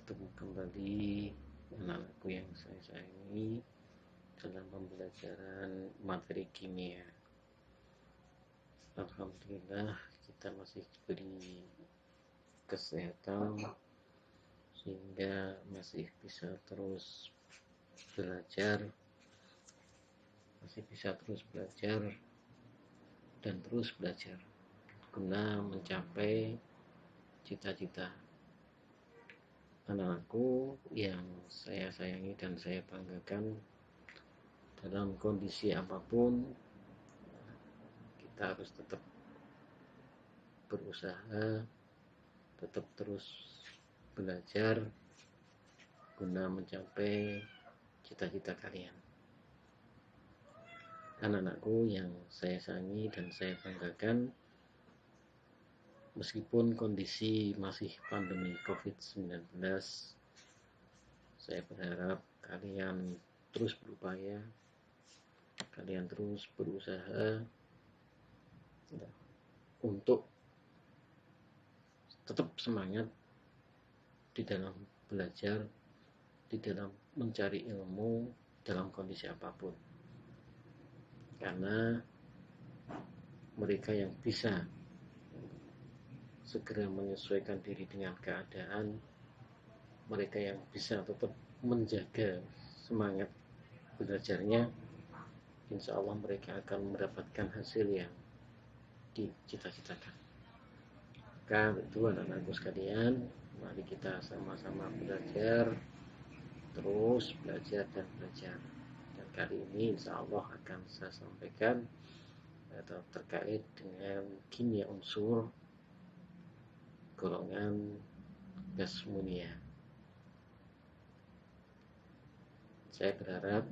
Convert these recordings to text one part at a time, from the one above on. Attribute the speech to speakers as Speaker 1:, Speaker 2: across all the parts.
Speaker 1: bertemu kembali anak-anakku yang saya sayangi dalam pembelajaran materi kimia. Alhamdulillah kita masih diberi kesehatan sehingga masih bisa terus belajar dan terus belajar guna mencapai cita-cita. Anak-anakku yang saya sayangi dan saya banggakan, dalam kondisi apapun kita harus tetap berusaha, tetap terus belajar guna mencapai cita-cita kalian. Anak-anakku yang saya sayangi dan saya banggakan, meskipun kondisi masih pandemi COVID-19, saya berharap kalian terus berupaya, kalian terus berusaha untuk tetap semangat di dalam belajar, di dalam mencari ilmu dalam kondisi apapun. Karena mereka yang bisa segera menyesuaikan diri dengan keadaan, mereka yang bisa tetap menjaga semangat belajarnya, insya Allah mereka akan mendapatkan hasil yang dicita-citakan. Maka itu anak-anakku sekalian, mari kita sama-sama belajar, terus belajar dan belajar. Dan kali ini insya Allah akan saya sampaikan atau terkait dengan kimia unsur golongan gas mulia. Saya berharap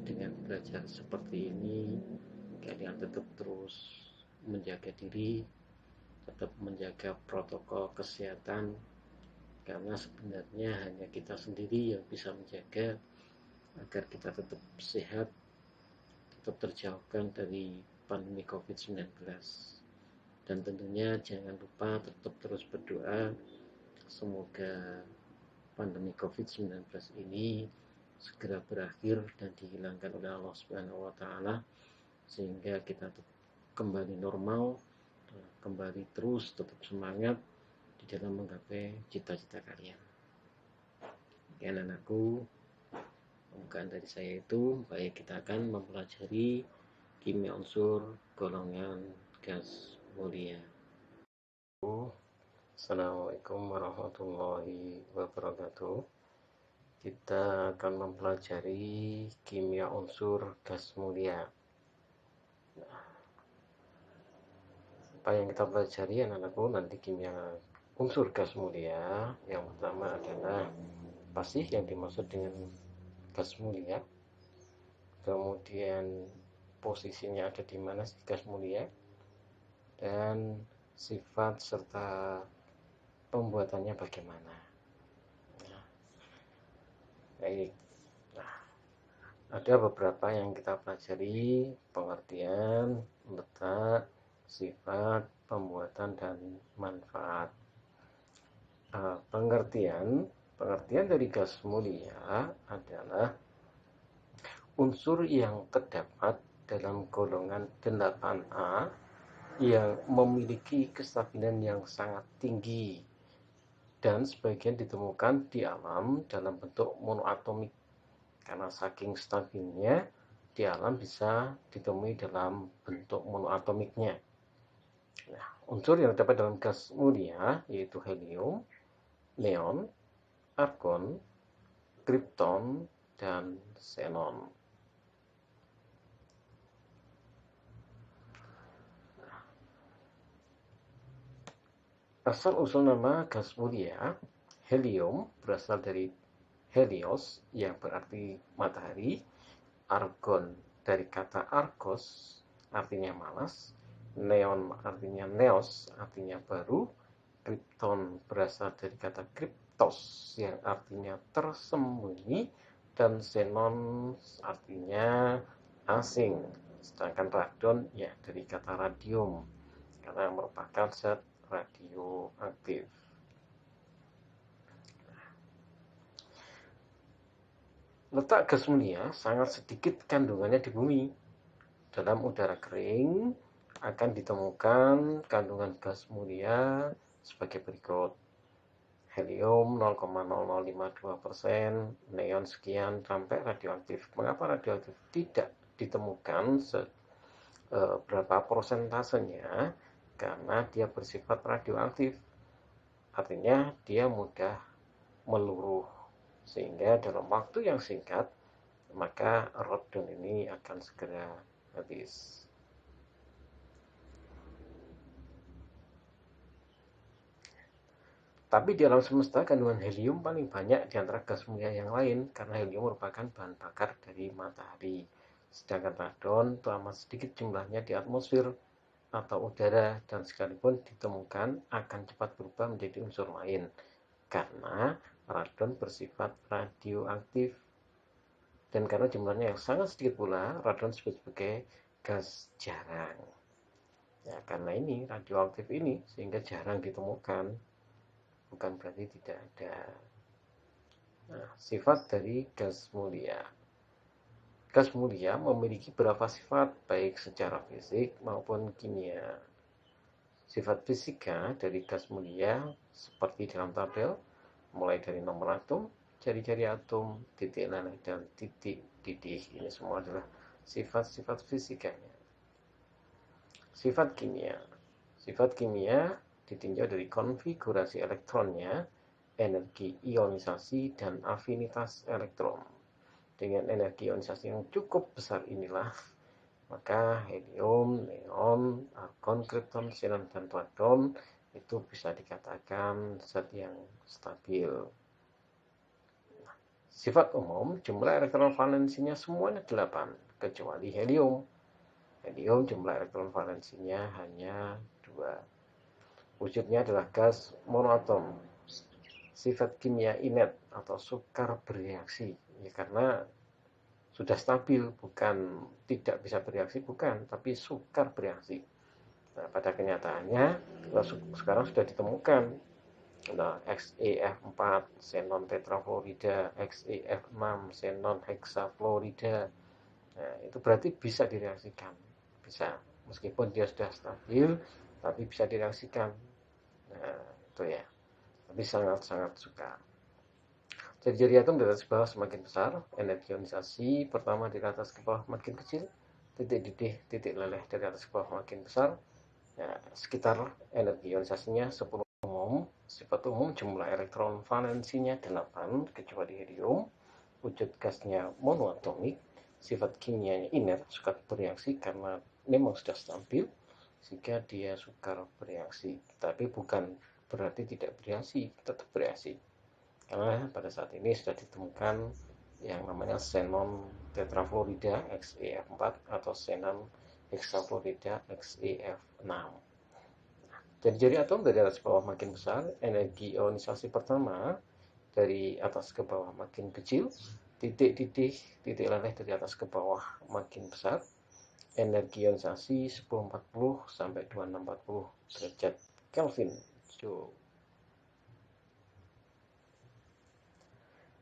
Speaker 1: dengan belajar seperti ini kalian tetap terus menjaga diri, tetap menjaga protokol kesehatan, karena sebenarnya hanya kita sendiri yang bisa menjaga agar kita tetap sehat, tetap terjauhkan dari pandemi COVID-19. Dan tentunya jangan lupa tetap terus berdoa semoga pandemi COVID-19 ini segera berakhir dan dihilangkan oleh Allah Subhanahu wa Ta'ala, sehingga kita kembali normal, kembali terus tetap semangat di dalam menggapai cita-cita kalian. Ya anakku, pembukaan dari saya itu, baik kita akan mempelajari kimia unsur golongan gas mulia. Assalamualaikum warahmatullahi wabarakatuh. Kita akan mempelajari kimia unsur gas mulia. Apa yang kita pelajari anak-anakku nanti kimia unsur gas mulia, yang pertama adalah apa sih yang dimaksud dengan gas mulia, kemudian posisinya ada di mana sih gas mulia, dan sifat serta pembuatannya bagaimana. Baik, ada beberapa yang kita pelajari: pengertian, letak, sifat, pembuatan, dan manfaat. Pengertian dari gas mulia adalah unsur yang terdapat dalam golongan 8A yang memiliki kestabilan yang sangat tinggi dan sebagian ditemukan di alam dalam bentuk monoatomik. Karena saking stabilnya, di alam bisa ditemui dalam bentuk monoatomiknya. Nah, unsur yang terdapat dalam gas mulia yaitu helium, neon, argon, kripton, dan xenon. Asal-usul nama gas mulia, helium berasal dari helios yang berarti matahari, argon dari kata argos artinya malas, neon artinya neos artinya baru, kripton berasal dari kata kriptos yang artinya tersembunyi, dan xenon artinya asing. Sedangkan radon ya dari kata radium karena merupakan zat radioaktif. Letak gas mulia sangat sedikit kandungannya di bumi. Dalam udara kering akan ditemukan kandungan gas mulia sebagai berikut: helium 0,0052%, neon sekian, sampai radioaktif. Mengapa radioaktif tidak ditemukan berapa persentasenya? Karena dia bersifat radioaktif, artinya dia mudah meluruh, sehingga dalam waktu yang singkat maka radon ini akan segera habis. Tapi di alam semesta kandungan helium paling banyak di antara gas mulia yang lain, karena helium merupakan bahan bakar dari matahari. Sedangkan radon itu amat sedikit jumlahnya di atmosfer atau udara, dan sekalipun ditemukan akan cepat berubah menjadi unsur lain, karena radon bersifat radioaktif. Dan karena jumlahnya yang sangat sedikit pula, radon disebut sebagai gas jarang. Ya, karena ini radioaktif ini sehingga jarang ditemukan, bukan berarti tidak ada. Nah, sifat dari gas mulia. Gas mulia memiliki beberapa sifat, baik secara fisik maupun kimia. Sifat fisika dari gas mulia seperti dalam tabel, mulai dari nomor atom, jari-jari atom, titik leleh, dan titik didih. Ini semua adalah sifat-sifat fisikanya. Sifat kimia. Sifat kimia ditinjau dari konfigurasi elektronnya, energi ionisasi, dan afinitas elektron. Dengan energi ionisasi yang cukup besar inilah, maka helium, neon, argon, krypton, xenon, dan radon itu bisa dikatakan zat yang stabil. Sifat umum, jumlah elektron valensinya semuanya 8, kecuali helium. Helium jumlah elektron valensinya hanya 2. Wujudnya adalah gas monoatom. Sifat kimia inert atau sukar bereaksi, ya karena sudah stabil, bukan tidak bisa bereaksi, bukan, tapi sukar bereaksi. Nah, pada kenyataannya sekarang sudah ditemukan XeF4 xenon tetrafluorida, XeF6 xenon hexafluorida. Nah, itu berarti bisa direaksikan, bisa, meskipun dia sudah stabil tapi bisa direaksikan. Nah, itu ya, tapi sangat-sangat sukar. Jari-jari atom dari atas ke bawah semakin besar, energi ionisasi pertama dari atas ke bawah makin kecil, titik didih, titik leleh dari atas ke bawah makin besar. Ya, sekitar energi ionisasinya 10 umum. Sifat umum, jumlah elektron valensinya 8, kecuali helium. Wujud gasnya monoatomik. Sifat kimianya inert, sukar bereaksi karena memang sudah stabil, sehingga dia sukar bereaksi. Tapi bukan berarti tidak bereaksi, tetap bereaksi. Karena pada saat ini sudah ditemukan yang namanya xenon tetrafluorida XeF4 atau xenon hexafluorida XeF6. Jari-jari atom dari atas ke bawah makin besar, energi ionisasi pertama dari atas ke bawah makin kecil, titik didih, titik leleh dari atas ke bawah makin besar, energi ionisasi 1040 sampai 2640 derajat Kelvin.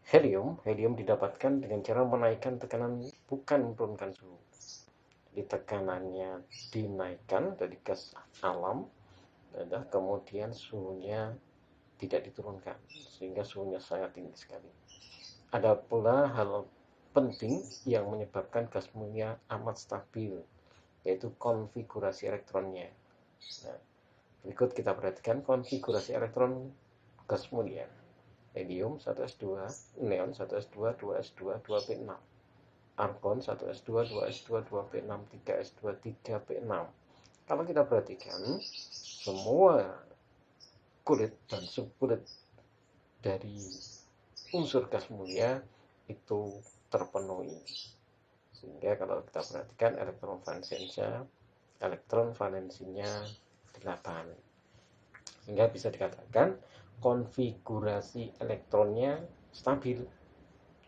Speaker 1: Helium didapatkan dengan cara menaikkan tekanan, bukan menurunkan suhu. Jadi tekanannya dinaikkan dari gas alam, kemudian suhunya tidak diturunkan, sehingga suhunya sangat tinggi sekali. Ada pula hal penting yang menyebabkan gas mulia amat stabil, yaitu konfigurasi elektronnya. Nah, berikut kita perhatikan konfigurasi elektron gas mulia. Helium 1s2, neon 1s2, 2s2, 2p6, argon 1s2, 2s2, 2p6, 3s2, 3p6. Kalau kita perhatikan, semua kulit dan subkulit dari unsur gas mulia itu terpenuhi. Sehingga kalau kita perhatikan elektron valensinya 8. Sehingga bisa dikatakan konfigurasi elektronnya stabil.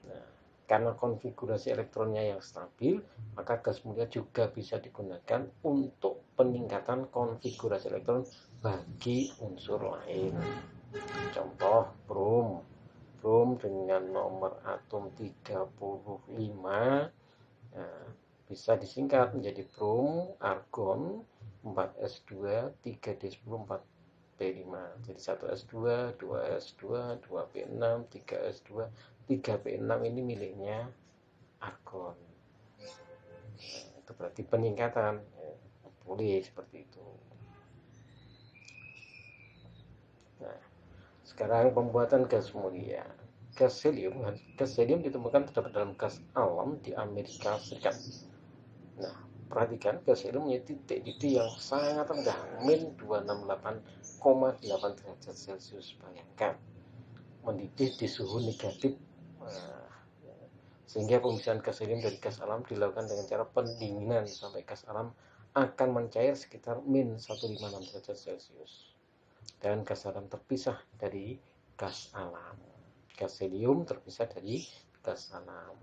Speaker 1: Nah, karena konfigurasi elektronnya yang stabil, maka gas mulia juga bisa digunakan untuk peningkatan konfigurasi elektron bagi unsur lain. Contoh brom dengan nomor atom 35, nah, bisa disingkat menjadi brom, argon, 4s2, 3d10, 4p5. Jadi 1s2, 2s2, 2p6, 3s2, 3p6 ini miliknya argon. Nah, itu berarti peningkatan. Boleh seperti itu. Nah, sekarang pembuatan gas mulia. Gas helium ditemukan terdapat dalam gas alam di Amerika Serikat. Nah, perhatikan gas helium punya titik didih yang sangat rendah, min 268,8 derajat Celcius. Bayangkan, mendidih di suhu negatif. Sehingga pemisahan gas helium dari gas alam dilakukan dengan cara pendinginan sampai gas alam akan mencair sekitar min 156 derajat Celcius. Dan gas alam terpisah dari gas alam. Gas helium terpisah dari gas alam.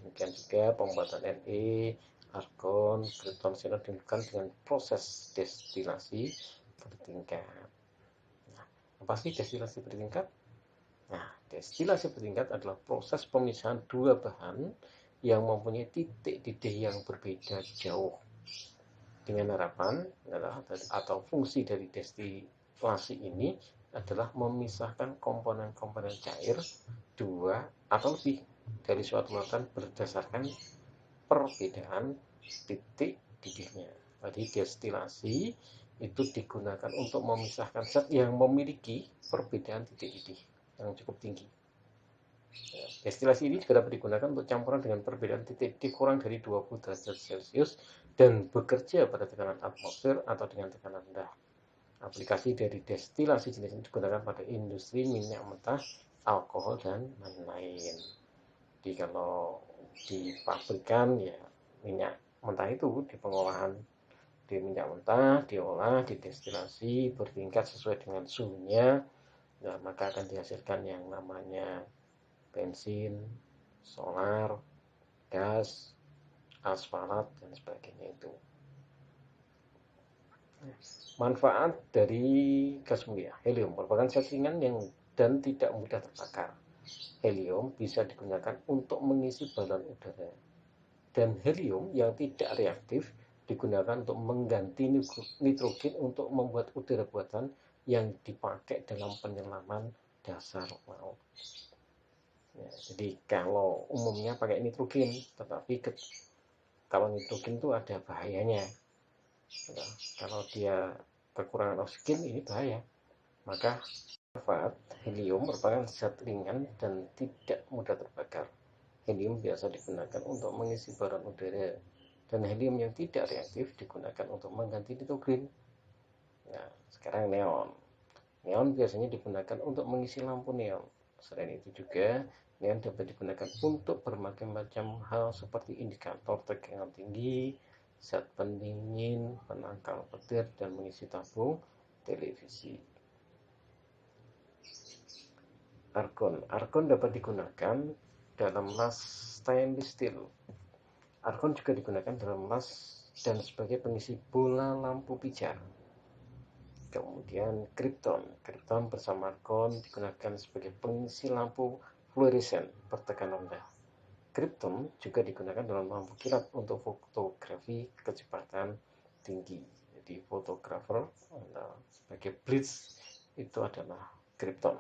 Speaker 1: Demikian juga pembuatan Ne, argon, krypton, xenon dilakukan dengan proses destilasi bertingkat. Nah, apa sih destilasi bertingkat? Nah, destilasi bertingkat adalah proses pemisahan dua bahan yang mempunyai titik didih yang berbeda jauh. Dengan harapan atau fungsi dari destilasi ini adalah memisahkan komponen-komponen cair dua atau lebih dari suatu lautan berdasarkan perbedaan titik didihnya. Jadi destilasi itu digunakan untuk memisahkan zat yang memiliki perbedaan titik didih yang cukup tinggi. Destilasi ini juga dapat digunakan untuk campuran dengan perbedaan titik didih kurang dari 20 derajat Celcius dan bekerja pada tekanan atmosfer atau dengan tekanan rendah. Aplikasi dari destilasi jenis ini digunakan pada industri minyak mentah, alkohol, dan lain-lain. Jadi kalau di pabrikan ya minyak mentah itu di pengolahan di minyak mentah diolah, didestilasi bertingkat sesuai dengan suhunya, nah, maka akan dihasilkan yang namanya bensin, solar, gas, aspalat, dan sebagainya itu. Manfaat dari gas mulia. Helium merupakan zat ringan dan tidak mudah terbakar. Helium bisa digunakan untuk mengisi balon udara. Dan helium yang tidak reaktif digunakan untuk mengganti nitrogen untuk membuat udara buatan yang dipakai dalam penyelaman dasar laut. Ya, jadi kalau umumnya pakai nitrogen, tetapi kalau nitrogen itu ada bahayanya. Nah, kalau dia kekurangan oksigen ini bahaya. Maka manfaat helium merupakan zat ringan dan tidak mudah terbakar. Helium biasa digunakan untuk mengisi balon udara, dan helium yang tidak reaktif digunakan untuk mengganti nitrogen. Nah, sekarang neon. Neon biasanya digunakan untuk mengisi lampu neon. Selain itu juga, neon dapat digunakan untuk berbagai macam hal seperti indikator tegangan tinggi, zat pendingin, penangkal petir, dan mengisi tabung televisi. Argon dapat digunakan dalam las stainless steel. Argon juga digunakan dalam las dan sebagai pengisi bola lampu pijar. Kemudian krypton bersama argon digunakan sebagai pengisi lampu fluoresen bertekanan rendah. Krypton juga digunakan dalam lampu kilat untuk fotografi kecepatan tinggi. Jadi fotografer sebagai blitz itu adalah krypton.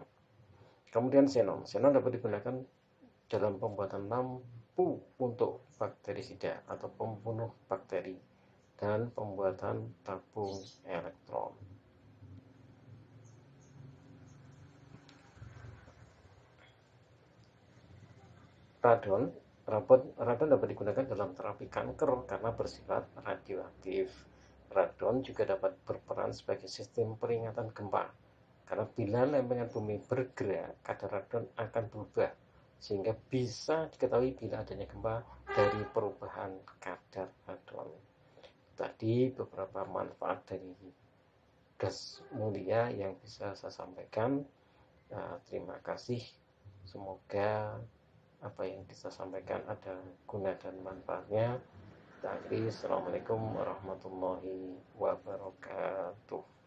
Speaker 1: Kemudian xenon dapat digunakan dalam pembuatan lampu untuk bakterisida atau pembunuh bakteri dan pembuatan tabung elektron. Radon dapat digunakan dalam terapi kanker karena bersifat radioaktif. Radon juga dapat berperan sebagai sistem peringatan gempa, karena bila lempengan bumi bergerak, kadar radon akan berubah, sehingga bisa diketahui bila adanya gempa dari perubahan kadar radon. Tadi beberapa manfaat dari gas mulia yang bisa saya sampaikan. Terima kasih. Semoga apa yang bisa sampaikan ada guna dan manfaatnya. Assalamualaikum warahmatullahi wabarakatuh.